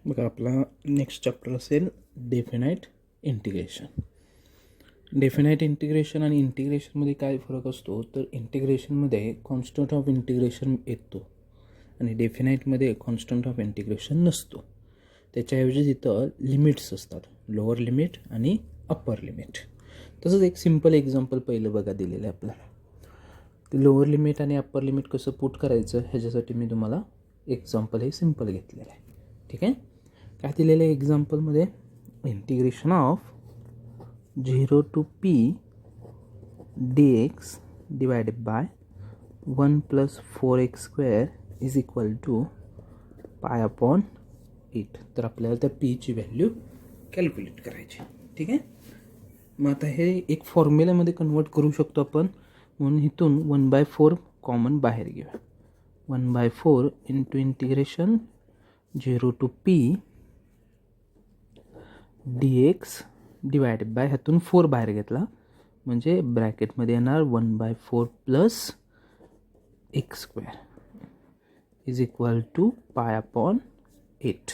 बघा आपला next chapter असेल डेफिनाईट इंटिग्रेशन. डेफिनाईट इंटिग्रेशन आणि इंटिग्रेशनमध्ये काय फरक असतो तर इंटिग्रेशनमध्ये कॉन्स्टंट ऑफ इंटिग्रेशन येतो आणि डेफिनाईटमध्ये कॉन्स्टंट ऑफ इंटिग्रेशन नसतो. त्याच्याऐवजी तिथं लिमिट्स असतात, लोअर लिमिट आणि अप्पर लिमिट. तसंच एक सिम्पल एक्झाम्पल पहिलं बघा दिलेलं आहे आपल्याला. ते लोअर लिमिट आणि अप्पर लिमिट कसं पुट करायचं ह्याच्यासाठी मी तुम्हाला एक्झाम्पल हे सिम्पल घेतलेलं आहे. ठीक आहे. काय दिलेलं आहे एक्झाम्पलमध्ये, integration of 0 to p dx divided by 1 plus 4x square is equal to pi upon 8. तर आपल्याला त्या पीची व्हॅल्यू कॅल्क्युलेट करायची. ठीक आहे. मग आता हे एक फॉर्म्युल्यामध्ये कन्वर्ट करू शकतो आपण, म्हणून इथून 1/4 कॉमन बाहेर घेऊया. 1/4 into integration 0 to p dx divided by, ह्यातून 4 बाहेर घेतला म्हणजे ब्रॅकेटमध्ये येणार 1/4 plus x square is equal to pi upon 8.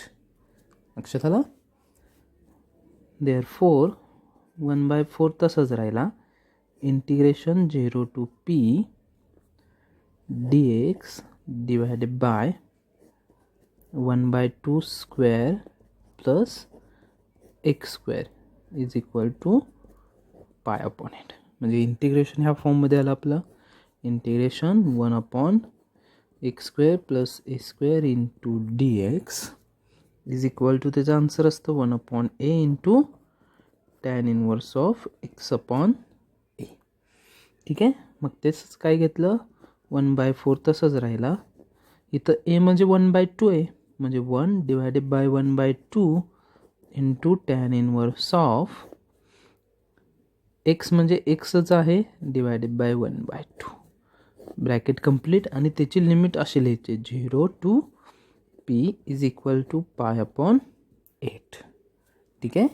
लक्षात आलं. देअरफॉर 1/4 तसंच राहिला. Integration 0 to p dx divided by 1/2 square plus x square is equal to pi upon 8. म्हणजे इंटिग्रेशन ह्या फॉर्ममध्ये आलं आपलं. Integration 1 upon x square plus a square into d x is equal to, त्याचं आन्सर असतं 1 upon a into tan inverse of x upon a. ठीक आहे. मग तेच काय घेतलं, 1/4 तसंच राहिला. इथं ए म्हणजे 1/2 आहे, म्हणजे 1 divided by 1/2 into tan inverse of x म्हणजे एक्सच आहे डिवायडेड बाय 1/2. Bracket complete. आणि त्याची लिमिट अशी लिहायची 0 to p is equal to pi upon 8. ठीक आहे.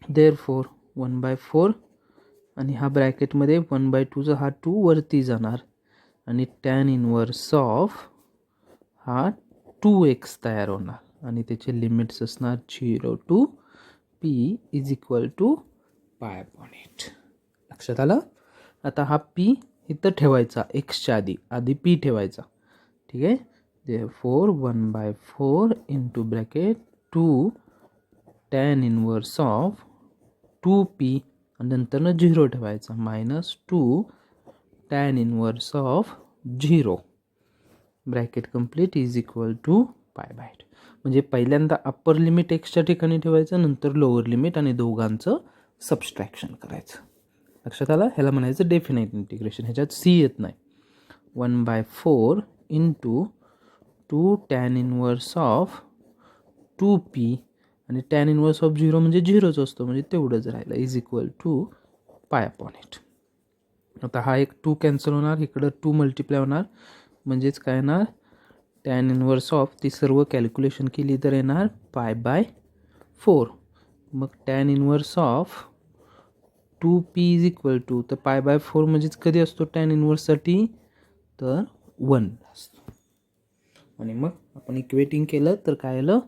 देअरफॉर 1/4 आणि हा ब्रॅकेटमध्ये 1/2चा हा 2 वरती जाणार आणि टॅन इनवर्स ऑफ हा 2x तयार होणार आणि त्याचे लिमिट्स असणार 0 to p is equal to pi upon 8. लक्षात आलं. आता हा p इथं ठेवायचा, एक्सच्या आधी p ठेवायचा. ठीक आहे. Therefore 1/4 into bracket 2 tan inverse of 2p आणि नंतरनं 0 ठेवायचा minus 2 tan inverse of 0 bracket complete is equal to pi by 8. म्हणजे पहिल्यांदा अप्पर लिमिट एक्सच्या ठिकाणी ठेवायचं, नंतर लोअर लिमिट आणि दोघांचं सबस्ट्रॅक्शन करायचं. लक्षात आलं. ह्याला म्हणायचं डेफिनाईट इंटिग्रेशन. ह्याच्यात सी येत नाही. 1/4 into 2 tan inverse of 2p आणि टॅन इनवर्स ऑफ 0 म्हणजे 0च असतो, म्हणजे तेवढंच राहिलं is equal to pi upon 8. आता हा एक 2 कॅन्सल होणार, इकडं 2 मल्टिप्लाय होणार, म्हणजेच काय येणार टॅन इनवर्स ऑफ, ती सर्व कॅल्क्युलेशन केली तर येणार पाय बाय 4. मग tan inverse of 2p is equal to, तर पाय बाय 4 म्हणजेच कधी असतो टॅन इनवर्ससाठी तर 1 असतो. आणि मग आपण इक्वेटिंग केलं तर काय आलं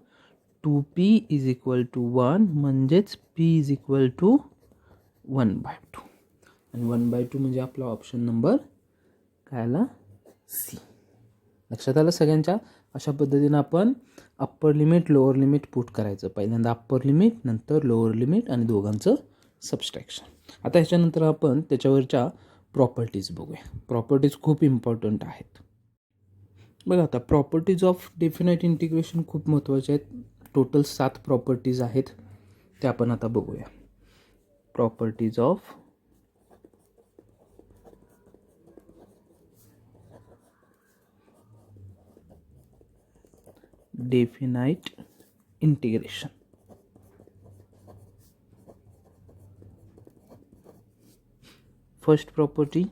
2p इज इक्वल टू 1 म्हणजेच p इज इक्वल टू 1/2 आणि 1/2 म्हणजे आपला ऑप्शन नंबर काय आला सी. लक्षात आलं सगळ्यांच्या. अशा पद्धतीनं आपण upper limit lower limit put करायचं. पहिल्यांदा अप्पर लिमिट, नंतर लोअर लिमिट आणि दोघांचं सबस्ट्रॅक्शन. आता ह्याच्यानंतर आपण त्याच्यावरच्या प्रॉपर्टीज बघूया. प्रॉपर्टीज खूप इम्पॉर्टंट आहेत. बघा आता प्रॉपर्टीज ऑफ डेफिनाईट इंटिग्रेशन खूप महत्त्वाचे आहेत. टोटल 7 प्रॉपर्टीज आहेत, त्या आपण आता बघूया. Properties of definite integration. First property,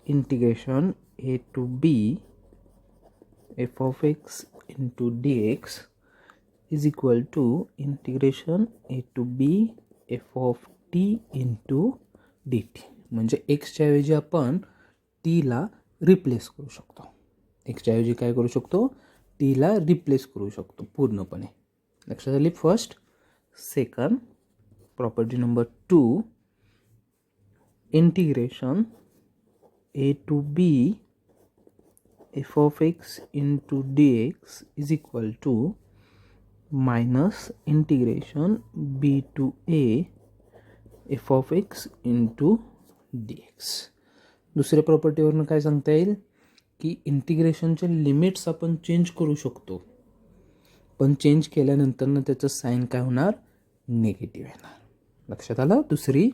integration a to b f of x into dx is equal to integration a to b f of t into dt. म्हणजे एक्सच्या ऐवजी आपण टीला रिप्लेस करू शकतो. एक्सच्या ऐवजी काय करू शकतो, टीला रिप्लेस करू शकतो पूर्णपणे. लक्षात आली first. Second property number 2, integration a to b f of x into dx is equal to minus integration b to a f of x into dx. दुसऱ्या प्रॉपर्टीवरून काय सांगता येईल की इंटिग्रेशनचे लिमिट्स आपण चेंज करू शकतो, पण चेंज केल्यानंतर त्याचं साईन काय होणार, निगेटिव्ह येणार. लक्षात आलं. दुसरी.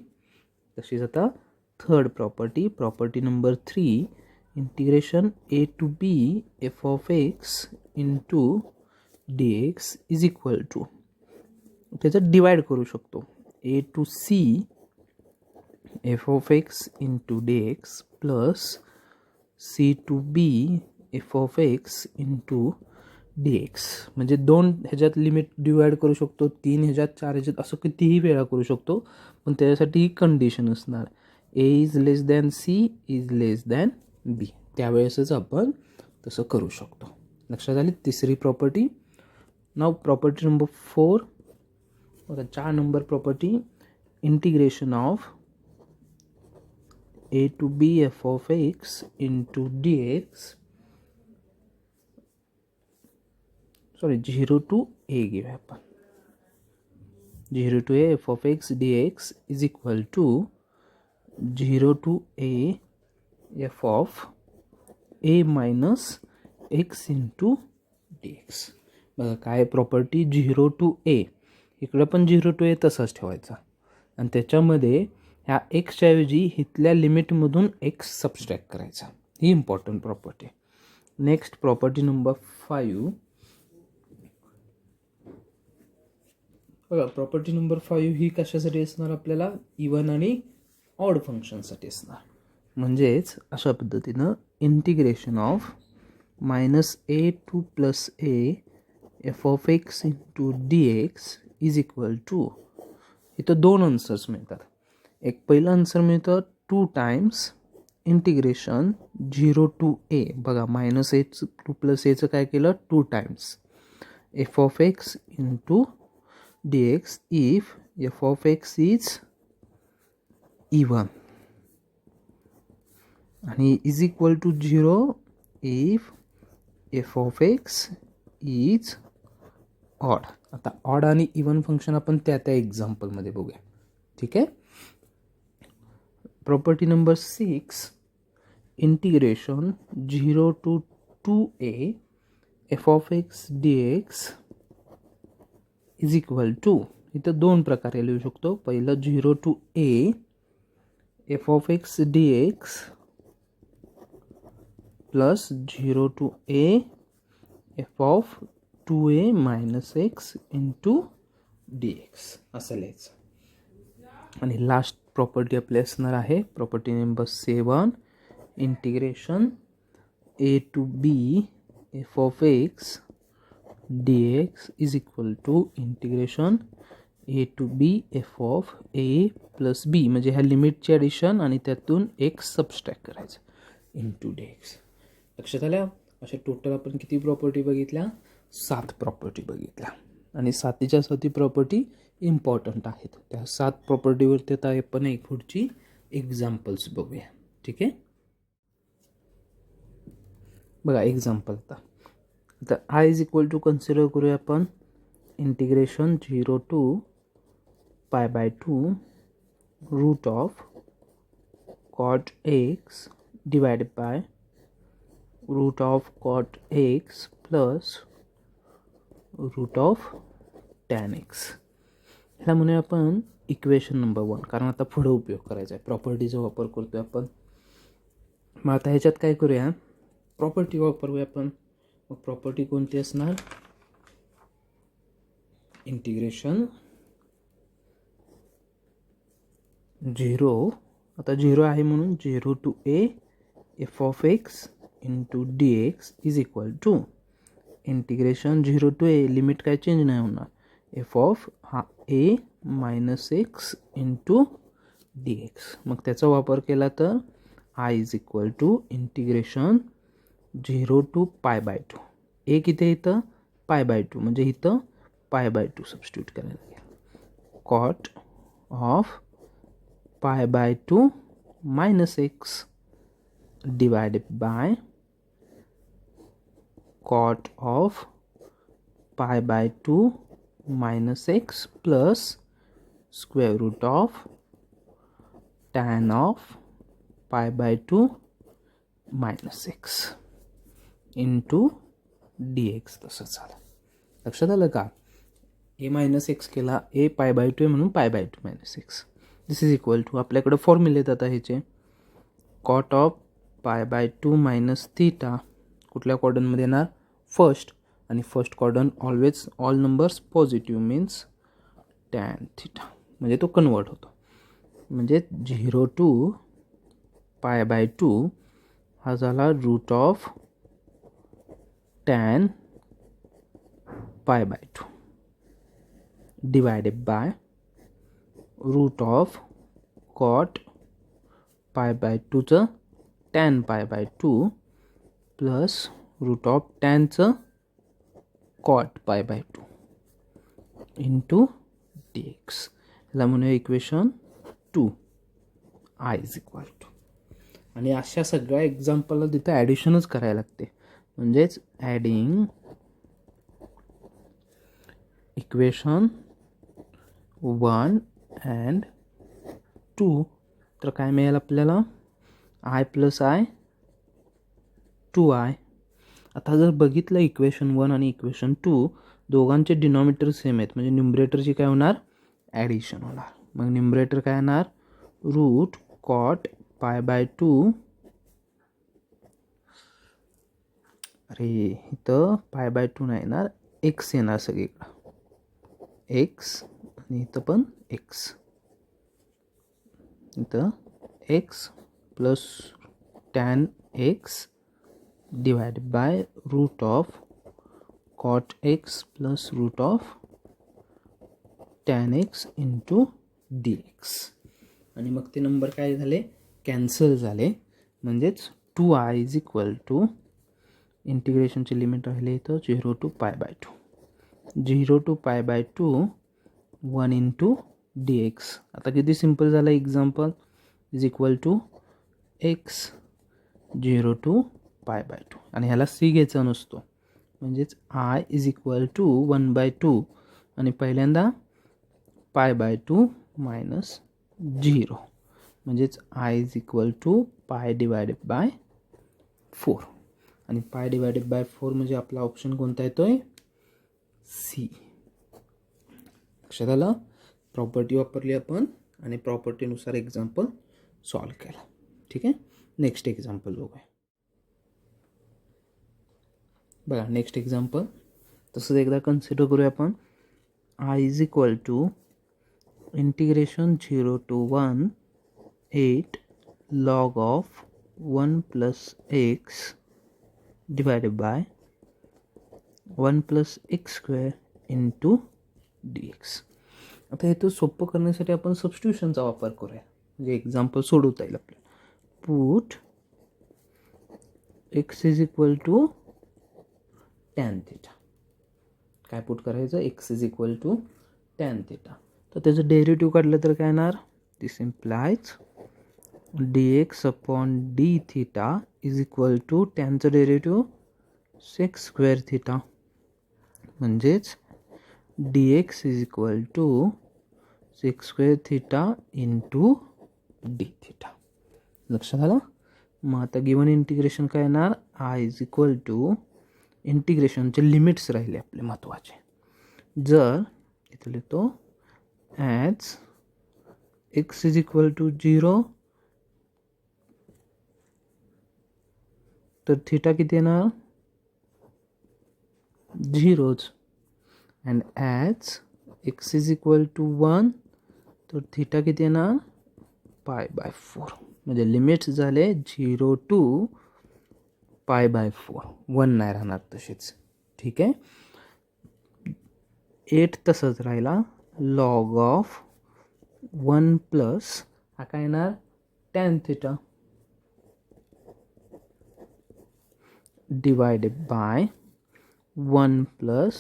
तशीच आता third property number 3, integration a to b f of x into dx is equal to, त्याचं डिवाइड करू शकतो, a to c f of x into dx plus c to b f of x into dx. म्हणजे 2 ह्याच्यात limit divide करू शकतो, 3 ह्याच्यात, 4 ह्याच्यात, असं कितीही वेळा करू शकतो, पण त्याच्यासाठी ही कंडिशन असणार, a is less than c is less than b. त्यावेळेसच आपण तसं करू शकतो. लक्षात आली तिसरी property. Now property number 4, 4 number property, integration of a to b f of x into dx, sorry 0 to a घेऊया आपण. 0 to a f of x dx is equal to 0 to a f of a minus x into dx. बघा काय property, 0 to a, इकडं पण 0 to a तसाच ठेवायचा, आणि त्याच्यामध्ये ह्या एक्सच्या ऐवजी इथल्या लिमिटमधून एक्स सबस्ट्रॅक्ट करायचा. ही important property. Next property number 5. बघा प्रॉपर्टी नंबर 5 ही कशासाठी असणार आपल्याला, इवन आणि ऑड फंक्शनसाठी असणार. म्हणजेच अशा पद्धतीनं integration of -a to +a f of x into dx is equal to, इथं 2 आन्सर्स मिळतात. एक पहिलं आन्सर मिळतं 2 टाइम्स इंटिग्रेशन 0 to a. बघा -a to +a काय केलं, 2 times f of x into dx if f of x is even, आणि is equal to 0 if f of x is odd. आता ऑड आणि इवन फंक्शन आपण त्या एक्झाम्पलमध्ये बघूया. ठीक आहे. Property number 6, integration 0 to 2a f of x dx is equal to, इथं 2 प्रकारे लिहू शकतो. पहिलं 0 to a f of x dx plus 0 to a f of 2a minus x into dx असं लिहायचं. आणि लास्ट प्रॉपर्टी आपली असणार आहे property number 7, integration a to b f of x dx is equal to integration a to b f of a plus b, म्हणजे ह्या लिमिटची addition आणि त्यातून x सबस्ट्रॅक्ट करायचं इंटू dx. लक्षात आल्या. अशा टोटल आपण किती प्रॉपर्टी बघितल्या, 7 प्रॉपर्टी बघितल्या, आणि 7च्या 7 प्रॉपर्टी इम्पॉर्टंट आहेत. त्या 7 प्रॉपर्टीवरती आता आपण एक पुढची एक्झाम्पल्स बघूया. ठीक आहे. बघा एक्झाम्पल आता I is equal to consider करूया आपण integration 0 to π/2 root of cot x divided by root of cot x plus root of tan x. ह्याला म्हणूया आपण इक्वेशन नंबर 1, कारण आता पुढे उपयोग करायचा आहे, प्रॉपर्टीचा वापर करतोय आपण. मग आता ह्याच्यात काय करूया, प्रॉपर्टी वापरूया आपण. मग प्रॉपर्टी कोणती असणार, इंटिग्रेशन 0, आता 0 आहे म्हणून 0 to a f of x into dx is equal to integration 0 to a, limit काय चेंज नाही होणार, f of हा a minus x into dx. मग त्याचा वापर केला तर i is equal to integration 0 to π/2. A किती इथं π/2 म्हणजे इथं π/2 सबस्टिट्यूट करायला लागेल. Cot of π/2 minus x divided by cot of π/2 minus x plus square root of tan of π/2 minus x into dx. तसं झालं. लक्षात आलं का? a मायनस एक्स केला, a π/2 म्हणून π/2 minus x. This is equal to आपल्याकडे फॉर्म्युले येतात ह्याचे. कॉट ऑफ π/2 मायनस थिटा कुठल्या क्वाड्रंटमध्ये येणार? फर्स्ट. आणि first quadrant always all numbers positive means tan theta, म्हणजे तो कन्वर्ट होतो. म्हणजे 0 टू π/2 हा झाला root of tan π/2 divided by root of cot π/2चं टॅन π/2 प्लस रूट ऑफ टॅनचं कॉट π/2 इंटू dx. ह्याला म्हणूया equation 2. I is equal to. आणि अशा सगळ्या एक्झाम्पलला तिथं ॲडिशनच करायला लागते. म्हणजेच ॲडिंग इक्वेशन 1 अँड 2 तर काय मिळेल आपल्याला? I plus I 2i. आता जर बघितलं इक्वेशन 1 आणि इक्वेशन 2 दोघांचे डिनॉमिनेटर सेम आहेत, म्हणजे न्यूमरेटरची काय होणार? ॲडिशन होणार. मग न्यूमरेटर काय येणार? Root cot π/2. अरे इथं π/2 नाही येणार, एक्स येणार सगळीकडं. एक्स आणि इथं पण एक्स. इथं x plus tan x divided by root of cot x plus root of tan x into dx. आणि मग ते नंबर काय झाले? कॅन्सल झाले. म्हणजेच 2i इज इक्वल टू इंटिग्रेशनचे लिमिट राहिले इथं 0 टू π/2. 0 to π/2 1 into dx. आता किती सिम्पल झालं example. Is equal to x 0 to π/2 आणि ह्याला सी घ्यायचा नसतो. म्हणजेच आय इज इक्वल टू 1/2 आणि पहिल्यांदा π/2 मायनस 0 म्हणजेच आय इज इक्वल टू पाय डिवायडेड बाय 4. आणि पाय डिवायडेड बाय 4 म्हणजे आपला ऑप्शन कोणता येतोय? सी. लक्षात आलं? प्रॉपर्टी वापरली आपण आणि प्रॉपर्टीनुसार एक्झाम्पल सॉल्व केला. ठीक आहे. नेक्स्ट एक्झाम्पल बघूया. बघा नेक्स्ट एक्झाम्पल तसंच एकदा कन्सिडर करूया आपण. I is equal to integration 0 to 1 8 log of 1 plus x divided by 1 plus x square into dx. आता हे तो सोपं करण्यासाठी आपण सबस्टिट्यूशनचा वापर करूया, म्हणजे एक्झाम्पल सोडवता येईल आपल्याला. Put x is equal to tan theta. काय पुट करायचं? X is equal to tan theta. तर त्याचं डेरिव्हेटिव्ह काढलं तर काय येणार? This implies dx upon d theta is equal to टॅनचं डेरिव्हेटिव्ह सेक्स स्क्वेअर थिटा. म्हणजेच dx is equal to sec square theta into d theta. लक्षात आलं? मग आता गिवन इंटिग्रेशन काय येणार? आय इज इक्वल टू इंटिग्रेशनचे लिमिट्स राहिले आपले महत्त्वाचे. जर इथे लिहितो as x is equal to 0 तर थिटा किती येणार? 0च. And as x is equal to 1 तर थिटा किती येणार? π/4. म्हणजे लिमिट्स झाले 0 टू π/4. 1 नाही राहणार तसेच. ठीक आहे. 8 तसंच राहिला. लॉग ऑफ 1 प्लस हा काय येणार? Tan theta divided by 1 plus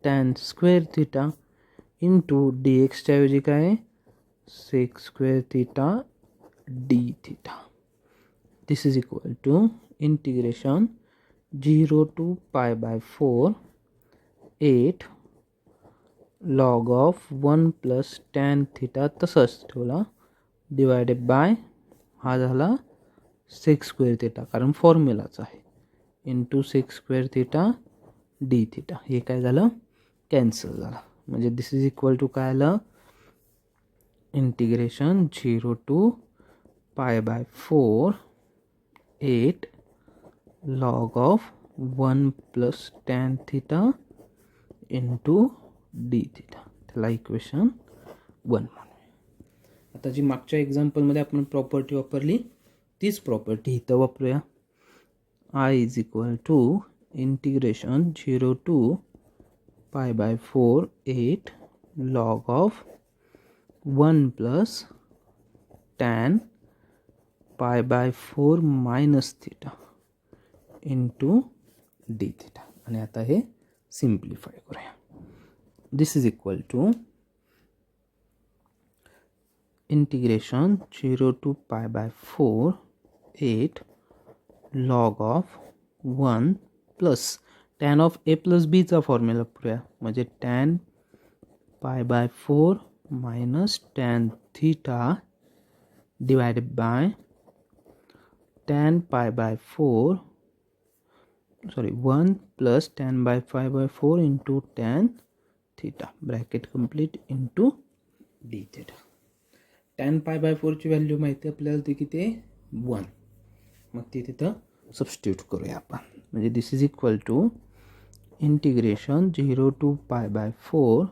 tan square theta into d एक्सच्या ऐवजी काय आहे sec square theta d theta. This is equal to integration 0 to pi by 4 8 log of 1 plus tan theta तसंच ठेवला divided by हा झाला सेक स्क्वेअर थिटा कारण फॉर्म्युलाच आहे into sec square theta d theta. हे काय झालं कॅन्सल झालं. म्हणजे दिस इज इक्वल टू काय आलं integration 0 to pi by 4 8 log of 1 plus tan theta into d theta. त्याला इक्वेशन 1 म्हणूया. आता जी मागच्या एक्झाम्पलमध्ये आपण प्रॉपर्टी वापरली तीच प्रॉपर्टी इथं वापरूया. I is equal to integration 0 to pi by 4 8 log of 1 plus tan pi by 4 minus theta into d theta. आणि आता हे सिम्प्लिफाय करूया. This is equal to integration 0 to pi by 4 8 log of 1 plus tan of a plus बीचा formula वापरूया. म्हणजे tan pi by 4 minus tan theta divided by tan pi by 4 1 plus tan by 5 by 4 into tan theta bracket complete into d theta. Tan pi by 4ची value माहिती आपल्याला ती किती आहे 1. मग ती तिथं सबस्टिट्यूट करूया आपण. म्हणजे this is equal to integration 0 to pi by 4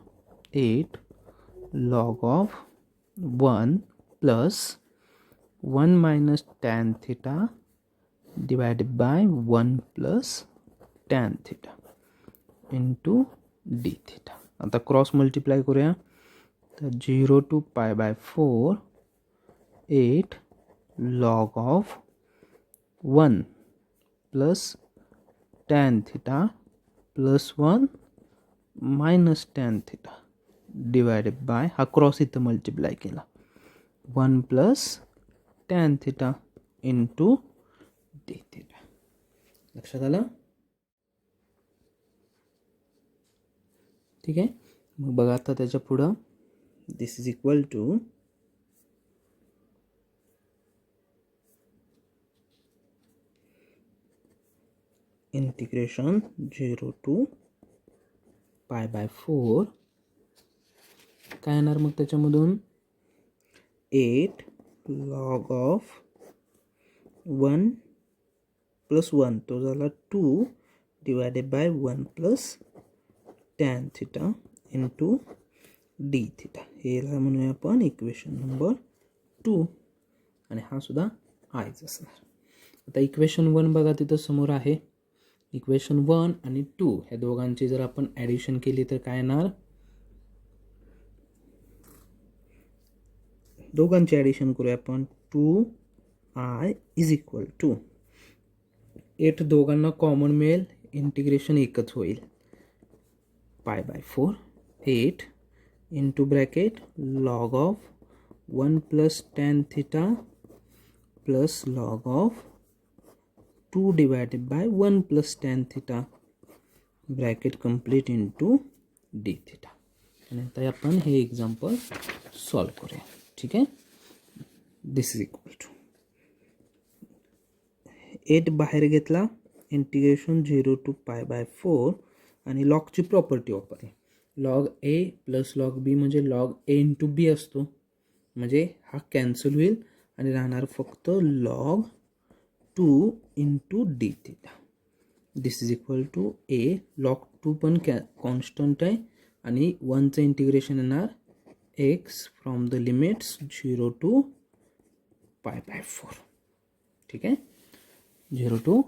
8 log of 1 plus 1 minus tan theta divided by 1 plus tan theta into d theta. आता क्रॉस मल्टिप्लाय करूया. तर 0 to pi by 4 8 log of 1 plus tan theta plus 1 minus tan theta divided by हा cross इथं multiply केला 1 plus tan theta into d theta. लक्षात आलं. ठीक आहे. मग बघा आता त्याच्या पुढं this is equal to integration 0 to pi by 4 काय येणार मग त्याच्यामधून 8 लॉग ऑफ 1 प्लस 1 तो झाला 2 divided by 1 plus tan theta into d theta. हे म्हणूया आपण इक्वेशन नंबर 2 आणि हा सुद्धा आयच असणार. आता इक्वेशन 1 बघा तिथं समोर आहे. इक्वेशन 1 आणि 2 ह्या दोघांची जर आपण ॲडिशन केली तर काय येणार दोघांची ॲडिशन करूया आपण 2i इज इक्वल टू 8 दोघांना कॉमन मिळेल इंटिग्रेशन एकच होईल pi by 4 8 into bracket log of 1 plus tan theta plus log of 2 divided by 1 plus tan theta bracket complete into d theta. आणि आता आपण हे एक्झाम्पल सॉल्व करूया. ठीक आहे. दिस इज इक्वल टू 8 बाहेर घेतला इंटिग्रेशन 0 टू पाय बाय 4 आणि लॉगची प्रॉपर्टी वापरली. लॉग ए प्लस लॉग बी म्हणजे लॉग ए इंटू बी असतो. म्हणजे हा कॅन्सल होईल आणि राहणार फक्त log 2 into d theta. This is equal to a log 2 पण कॉन्स्टंट आहे आणि 1चं इंटिग्रेशन येणार x from the limits 0 to pi by 4. ठीक आहे. 0 टू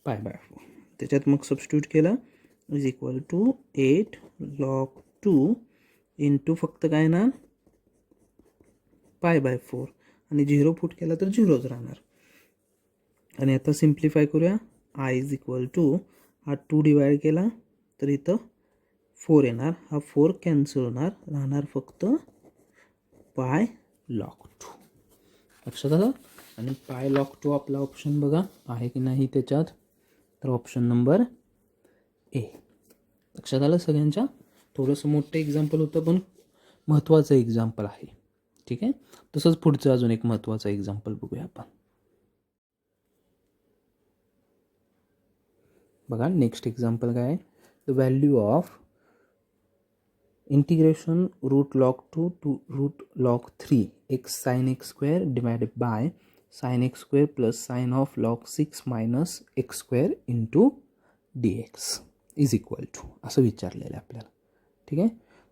पाय बाय 4 त्याच्यात मग सबस्टिट्यूट केला is equal to 8 log 2 into फक्त काय ना पाय बाय 4 आणि 0 पुट केला तर 0च राहणार. आणि आता सिम्प्लिफाय करूया. आय इज इक्वल टू हा 2 डिवाइड केला तर इथं 4 येणार, हा 4 कॅन्सल होणार, राहणार फक्त पाय लॉग 2. लक्षात आलं. आणि पाय लॉग 2 आपला ऑप्शन बघा आहे की नाही त्याच्यात, तर ऑप्शन नंबर ए. लक्षात आलं सगळ्यांच्या. थोडंसं मोठं एक्झाम्पल होतं पण महत्त्वाचं एक्झाम्पल आहे. ठीक आहे. तसंच पुढचं अजून एक महत्त्वाचं एक्झाम्पल बघूया आपण. बघा नेक्स्ट एक्झाम्पल काय आहे. The value of integration root log 2 to root log 3 x sine x square divided by sine x square plus sine of log 6 minus x square into d x is equal to असं विचारलेलं आहे आपल्याला. ठीक आहे.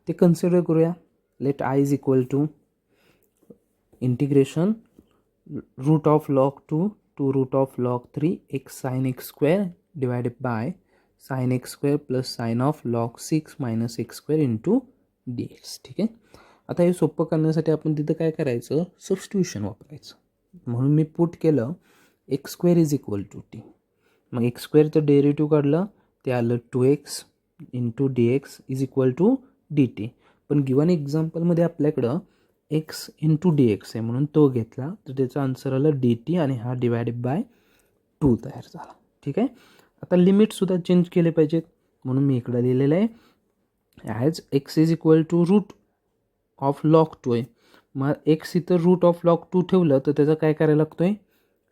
ते consider करूया. Let I is equal to integration root of log 2 to root of log 3 x sine x square divided by sine x square plus sine of log 6 minus x square into d x. ठीक आहे. आता हे सोपं करण्यासाठी आपण तिथं काय करायचं, सबस्टिट्यूशन वापरायचं. म्हणून मी पुट केलं x square is equal to t. मग एक्स स्क्वेअरचं डेरिव्हेटिव्ह काढलं, ते आलं 2x into d x is equal to d t. पण गिवन एक्झाम्पलमध्ये आपल्याकडं एक्स इंटू डी एक्स आहे म्हणून तो घेतला, तर त्याचा आन्सर आलं डी टी आणि हा डिवायडेड बाय 2 तयार झाला. ठीक आहे. आता लिमिटसुद्धा चेंज केले पाहिजेत म्हणून मी इकडं लिहिलेलं आहे as x is equal to root of log 2 आहे. मग एक्स इथं रूट ऑफ लॉग 2 ठेवलं तर त्याचा काय करायला लागतो आहे,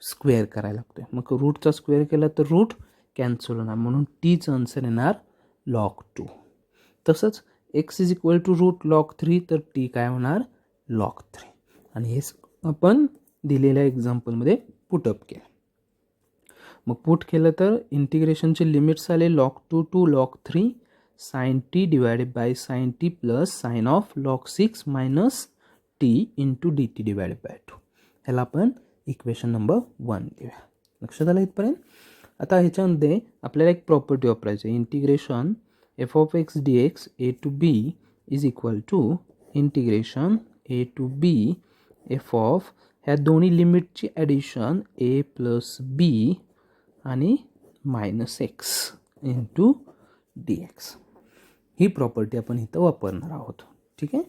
स्क्वेअर करायला लागतो आहे. मग रूटचा स्क्वेअर केला तर रूट कॅन्सल होणार म्हणून टीचं आन्सर येणार लॉग 2. तसंच x is equal to root log 3 तर टी काय होणार लॉग 3. आणि हे आपण दिलेल्या एक्झाम्पलमध्ये पुटअप केलं. मग पुट केलं तर इंटिग्रेशनचे लिमिट्स आले log 2 to log 3 sine t divided by sine t plus sine of log 6 minus t into d t divided by 2. ह्याला आपण इक्वेशन नंबर 1 लिहूया. लक्षात आलं इथपर्यंत. आता ह्याच्यामध्ये आपल्याला एक प्रॉपर्टी वापरायची आहे. Integration f of x d x a to b is equal to integration a to b f of ह्या दोन्ही लिमिटची ॲडिशन ए प्लस बी आणि minus x into d x. ही प्रॉपर्टी आपण इथं वापरणार आहोत. ठीक आहे.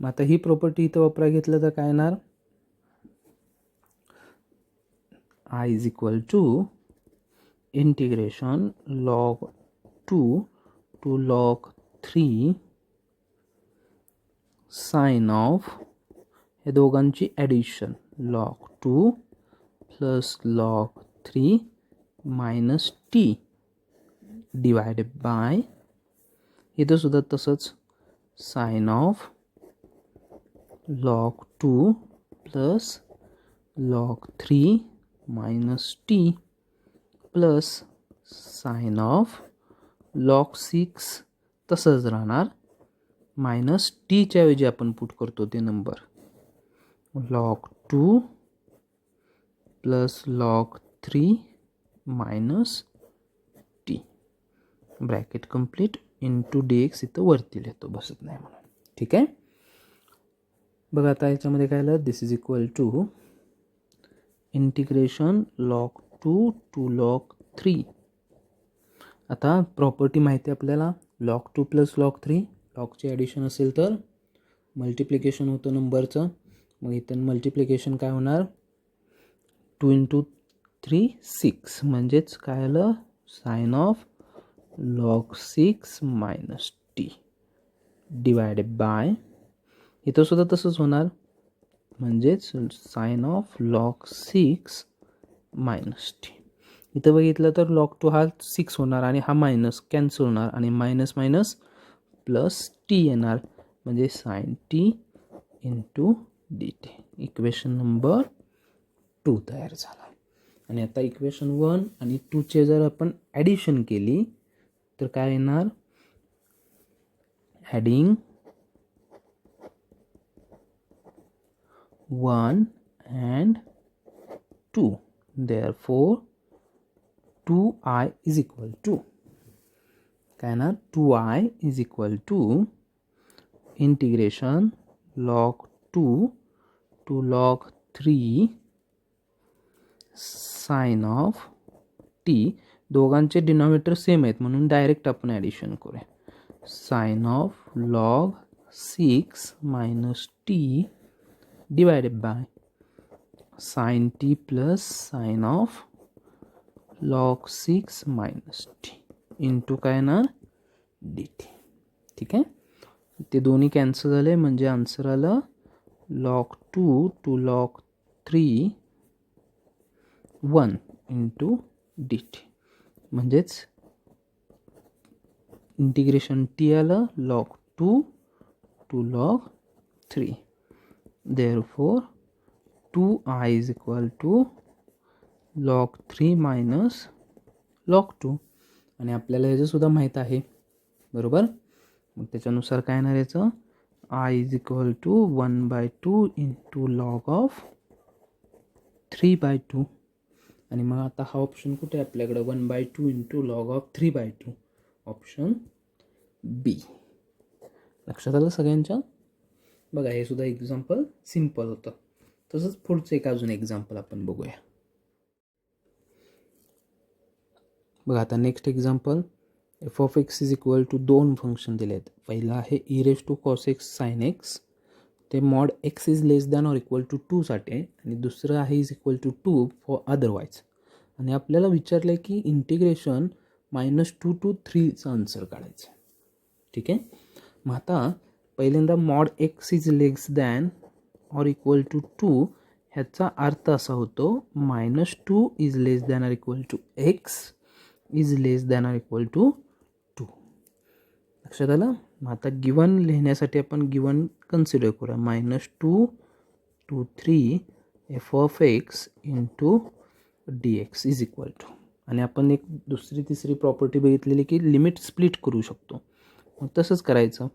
मग आता ही प्रॉपर्टी इथं वापरा घेतलं तर काय येणार, I is equal to integration log 2 to log 3 sine of हे दोघांची addition log 2 plus log 3 minus t divided by इथं सुद्धा तसंच sine of log 2 plus log 3 minus t plus sine of log 6 तसंच राहणार मायनस टीच्या ऐवजी आपण पुट करतो ते number log 2 plus log 3 minus T bracket complete into d x इथं वरती लिहितो बसत नाही म्हणून. ठीक आहे. बघा आता याच्यामध्ये काय आलं, this is equal to integration log 2 to log 3. आता प्रॉपर्टी माहिती आहे आपल्याला लॉग 2 प्लस लॉग 3 लॉगची ॲडिशन असेल तर मल्टिप्लिकेशन होतं नंबरचं. मग इथं मल्टिप्लिकेशन काय होणार 2 इंटू 3 6 म्हणजेच काय आलं sine of log 6 minus t divided by इथं सुद्धा तसंच होणार म्हणजेच sine of log 6 minus t. इथं बघितलं तर लॉग 2 हा 6 होणार आणि हा मायनस कॅन्सल होणार आणि मायनस मायनस प्लस टी येणार म्हणजे sine t into d t. Equation number 2 तयार झाला. आणि आता इक्वेशन 1 आणि 2चे जर आपण ॲडिशन केली तर काय येणार adding 1 and 2 therefore 2i is equal to काय येणार 2i is equal to integration log 2 to log 3 sin of t दोघांचे डिनॉमिनेटर सेम आहेत म्हणून डायरेक्ट आपण ॲडिशन करूया. Sine of log 6 minus t divided by sine t plus sine of log 6 minus t into काय येणार D T. ठीक आहे, ते दोन्ही कॅन्सल झाले म्हणजे आन्सर आलं log 2 to log 3 1 into d t. म्हणजेच इंटिग्रेशन टी आलं log 2 to log 3. therefore 2i is equal to log 3 minus log 2. आणि आपल्याला याचं सुद्धा माहीत आहे बरोबर. मग त्याच्यानुसार काय येणार याचं i is equal to 1/2 into log of 3/2. आणि मग आता हा ऑप्शन कुठे आहे आपल्याकडं 1/2 इंटू log ऑफ 3/2 ऑप्शन बी. लक्षात आलं सगळ्यांच्या. बघा हे सुद्धा एक्झाम्पल सिम्पल होतं. तसंच पुढचं एक अजून एक्झाम्पल आपण बघूया. बघा आता next example f of x is equal to दोन फंक्शन दिले आहेत. पहिलं आहे e raise to cos x sine x, ते mod x is less than or equal to 2 साठी आहे. आणि दुसरं आहे is equal to 2 for otherwise. आणि आपल्याला विचारलं आहे की इंटिग्रेशन -2 to 3चा आन्सर काढायचं. ठीक आहे, मग आता पहिल्यांदा mod x is less than or equal to 2 ह्याचा अर्थ असा होतो -2 is less than or equal to x is less than or equal to 2. लक्षात आलं. मग आता गिवन लिहिण्यासाठी आपण गिवन कन्सिडर करूया -2 to 3 f of x into d x is equal to. आणि आपण एक दुसरी तिसरी प्रॉपर्टी बघितलेली की लिमिट स्प्लिट करू शकतो. मग तसंच करायचं.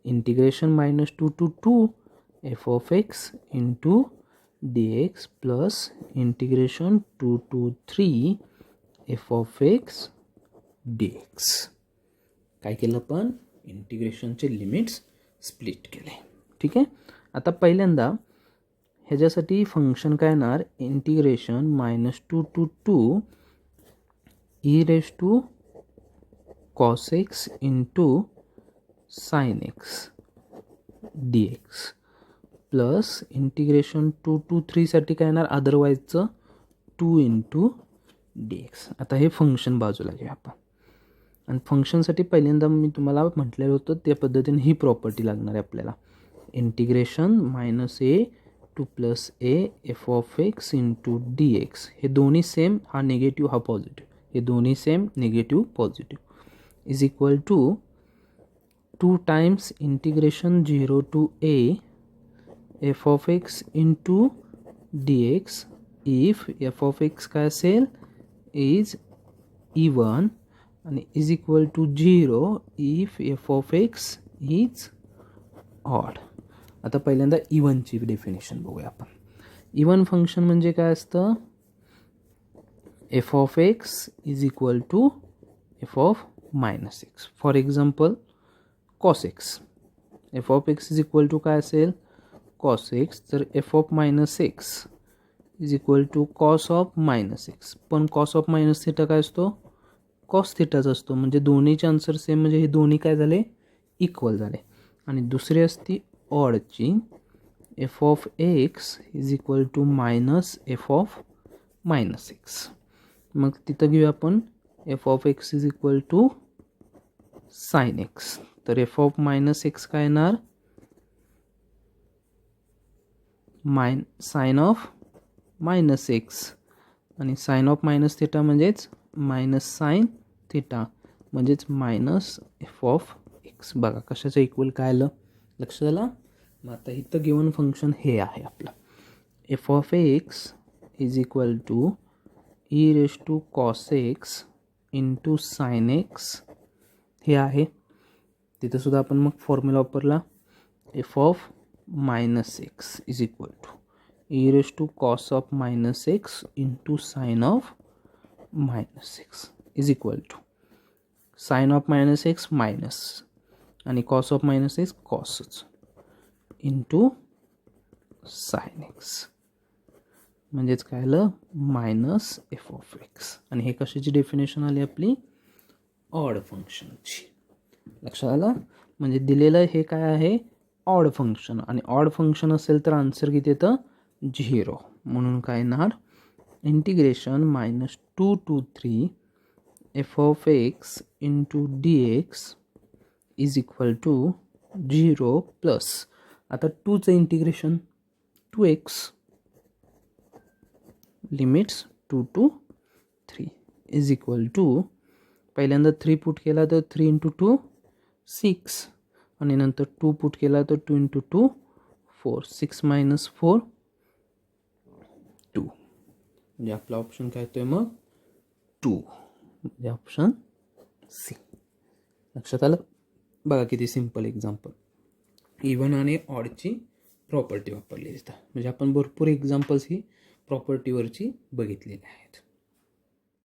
Integration -2 to 2 F of x into d x plus integration 2 to 3 f of x d x. काय केलं आपण इंटिग्रेशनचे लिमिट्स स्प्लिट केले. ठीक आहे, आता पहिल्यांदा ह्याच्यासाठी फंक्शन काय येणार integration -2 to 2 e raise to cos x into sine x d x plus integration 2 to 3 साठी काय येणार अदरवाईजचं 2 इंटू डी एक्स. आता हे फंक्शन बाजूला घेऊ आपण. आणि फंक्शनसाठी पहिल्यांदा मी तुम्हाला म्हटलेलं होतं त्या पद्धतीने ही प्रॉपर्टी लागणार आहे आपल्याला. Integration -a to plus a f of x into d x. हे दोन्ही सेम, हा निगेटिव्ह हा पॉझिटिव्ह, हे दोन्ही same negative positive is equal to 2 times integration 0 to a f of x into d x if f of x काय असेल is even आणि is equal to 0 if f of x is odd. आता पहिल्यांदा इवनची definition बघूया आपण. Even function म्हणजे काय असतं f of x is equal to f of -x. For example cos x, f of x is equal to काय असेल cos x. तर f of -x is equal to cos of -x. पण cos of -θ काय असतो cos थिटाच असतो. म्हणजे दोन्हीचे answer same, म्हणजे हे दोन्ही काय झाले इक्वल झाले. आणि दुसरी असती ऑडची f of x is equal to minus f of -x. मग तिथं घेऊया आपण f of x is equal to sine x. तर एफ ऑफ -x काय येणार साइन ऑफ -x. आणि साइन ऑफ -θ म्हणजेच साइन थिटा म्हणजेच एफ ऑफ एक्स. बघा कशाचं इक्वल काय आलं लक्षात आलं. मग आता इथं गिवन फंक्शन हे आहे आपलं f of x is equal to e raise to cos x into sine x हे आहे. तिथं सुद्धा आपण मग फॉर्म्युला वापरला f of -x is equal to e raise to cos of -x into sine of -x is equal to sine of -x minus आणि cos of -x कॉसच into sine x. म्हणजेच काय आलं मायनस एफ ऑफ एक्स. आणि हे कशाची definition आली आपली ऑड फंक्शनची. लक्षात आलं. म्हणजे दिलेलं हे काय आहे ऑड फंक्शन, आणि ऑड फंक्शन असेल तर आन्सर किती येतं 0. म्हणून काय येणार integration -2 to 3 f of x into d x is equal to 0 plus आता 2चं integration 2x limits 2 to 3 is equal to पहिल्यांदा 3 पुट केला तर 3 × 2 6 आणि नंतर 2 पुट केला तर 2 × 2 4 6 - 4 2. म्हणजे आपला ऑप्शन काय येतोय मग 2. म्हणजे ऑप्शन सी. लक्षात आलं. बघा किती सिम्पल एक्झाम्पल. इव्हन आणि ऑडची प्रॉपर्टी वापरली जातात. म्हणजे आपण भरपूर एक्झाम्पल्स ही प्रॉपर्टीवरची बघितलेली आहेत.